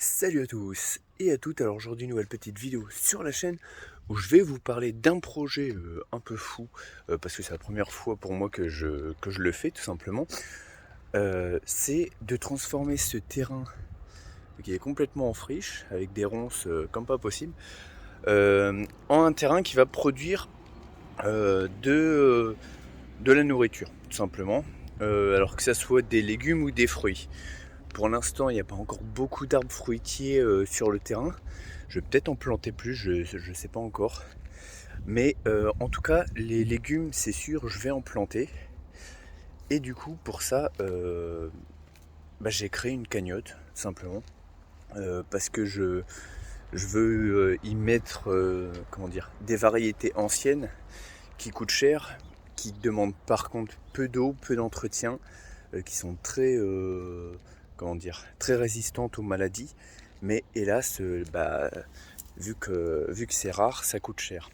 Salut à tous et à toutes, alors aujourd'hui nouvelle petite vidéo sur la chaîne où je vais vous parler d'un projet un peu fou parce que c'est la première fois pour moi que je le fais tout simplement. C'est de transformer ce terrain qui est complètement en friche avec des ronces comme pas possible en un terrain qui va produire de la nourriture tout simplement. Alors que ça soit des légumes ou des fruits. Pour l'instant, il n'y a pas encore beaucoup d'arbres fruitiers sur le terrain. Je vais peut-être en planter plus, je ne sais pas encore. Mais en tout cas, les légumes, c'est sûr, je vais en planter. Et du coup, pour ça, j'ai créé une cagnotte, simplement. Parce que je veux y mettre comment dire, des variétés anciennes qui coûtent cher, qui demandent par contre peu d'eau, peu d'entretien, qui sont très, comment dire, très résistantes aux maladies. Mais hélas, vu que c'est rare, ça coûte cher.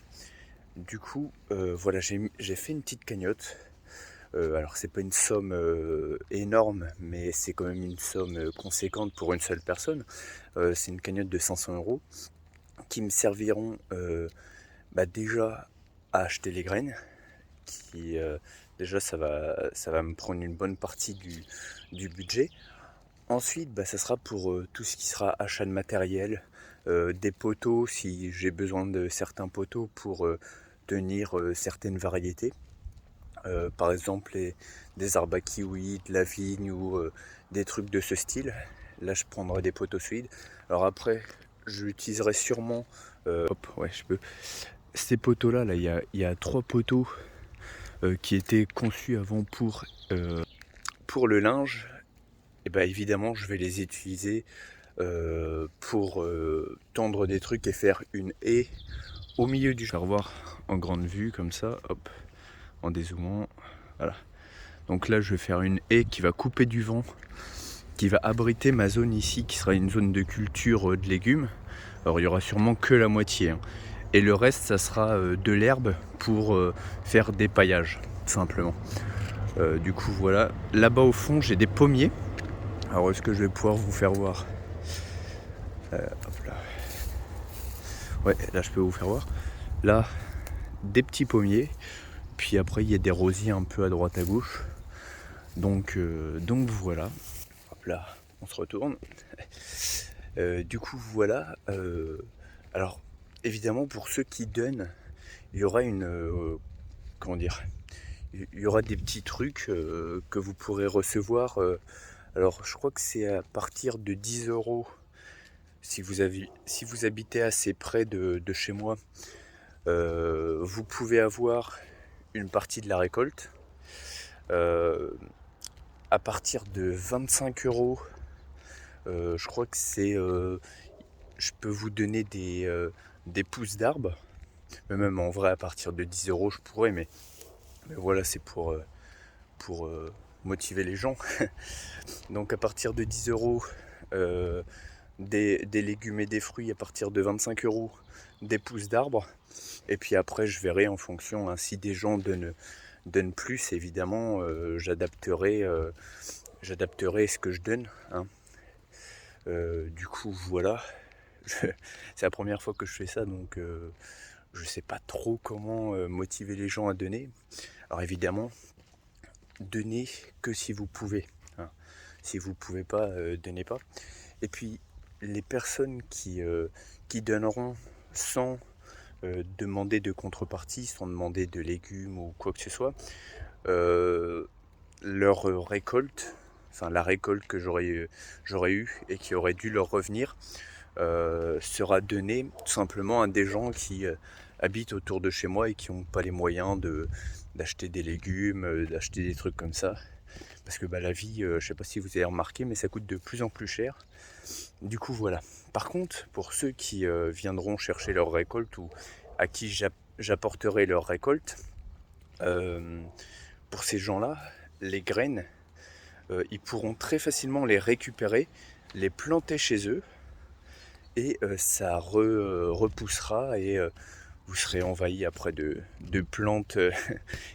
Du coup, voilà, j'ai fait une petite cagnotte. Alors c'est pas une somme énorme, mais c'est quand même une somme conséquente pour une seule personne. C'est une cagnotte de 500 euros qui me serviront déjà à acheter les graines. Qui déjà ça va me prendre une bonne partie du budget. Ensuite, ça sera pour tout ce qui sera achat de matériel, des poteaux si j'ai besoin de certains poteaux pour tenir certaines variétés. Par exemple des arbres à kiwi, de la vigne ou des trucs de ce style. Là je prendrai des poteaux solides. Alors après j'utiliserai sûrement ouais je peux. Ces poteaux là, il y a trois poteaux qui étaient conçus avant pour le linge. Et évidemment je vais les utiliser pour tendre des trucs et faire une haie au milieu du jardin. Revoir en grande vue comme ça, hop, en dézoomant, voilà. Donc là je vais faire une haie qui va couper du vent, qui va abriter ma zone ici, qui sera une zone de culture de légumes. Alors il y aura sûrement que la moitié, hein. Et le reste ça sera de l'herbe pour faire des paillages, tout simplement. Du coup voilà, là-bas au fond j'ai des pommiers. Alors est-ce que je vais pouvoir vous faire voir hop là. Ouais, là je peux vous faire voir. Là, des petits pommiers. Puis après, il y a des rosiers un peu à droite à gauche. Donc voilà. Hop là, on se retourne. Du coup, voilà. Alors, évidemment, pour ceux qui donnent, il y aura une. Comment dire, il y aura des petits trucs que vous pourrez recevoir. Alors, je crois que c'est à partir de 10 euros. Si vous habitez assez près de chez moi, vous pouvez avoir une partie de la récolte. À partir de 25 euros, je crois que c'est. Je peux vous donner des pousses d'arbres. Mais même en vrai, à partir de 10 euros, je pourrais. Mais voilà, c'est pour motiver les gens. Donc à partir de 10 euros, des légumes et des fruits. À partir de 25 euros, des pousses d'arbres. Et puis après, je verrai en fonction, hein, si des gens donnent plus, évidemment, j'adapterai ce que je donne, hein. Du coup, voilà. C'est la première fois que je fais ça, donc je sais pas trop comment motiver les gens à donner. Alors évidemment, donnez que si vous pouvez, hein. Si vous pouvez pas, donnez pas. Et puis, les personnes qui donneront sans demander de contrepartie, sans demander de légumes ou quoi que ce soit, leur récolte, enfin la récolte que j'aurais eue et qui aurait dû leur revenir, sera donnée tout simplement à des gens qui habitent autour de chez moi et qui n'ont pas les moyens d'acheter des légumes, d'acheter des trucs comme ça. Parce que la vie, je sais pas si vous avez remarqué, mais ça coûte de plus en plus cher. Du coup voilà. Par contre, pour ceux qui viendront chercher leur récolte ou à qui j'apporterai leur récolte, pour ces gens-là, les graines, ils pourront très facilement les récupérer, les planter chez eux et ça repoussera et vous serez envahi après de plantes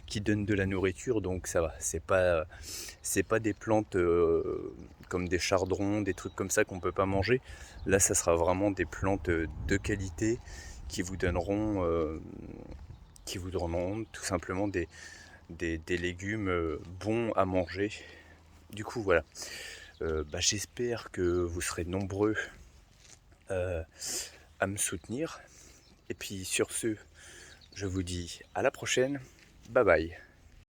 qui donnent de la nourriture, donc ça va. C'est pas des plantes comme des chardons, des trucs comme ça qu'on peut pas manger. Là, ça sera vraiment des plantes de qualité qui vous donneront, tout simplement des légumes bons à manger. Du coup, voilà. J'espère que vous serez nombreux à me soutenir. Et puis sur ce, je vous dis à la prochaine. Bye bye.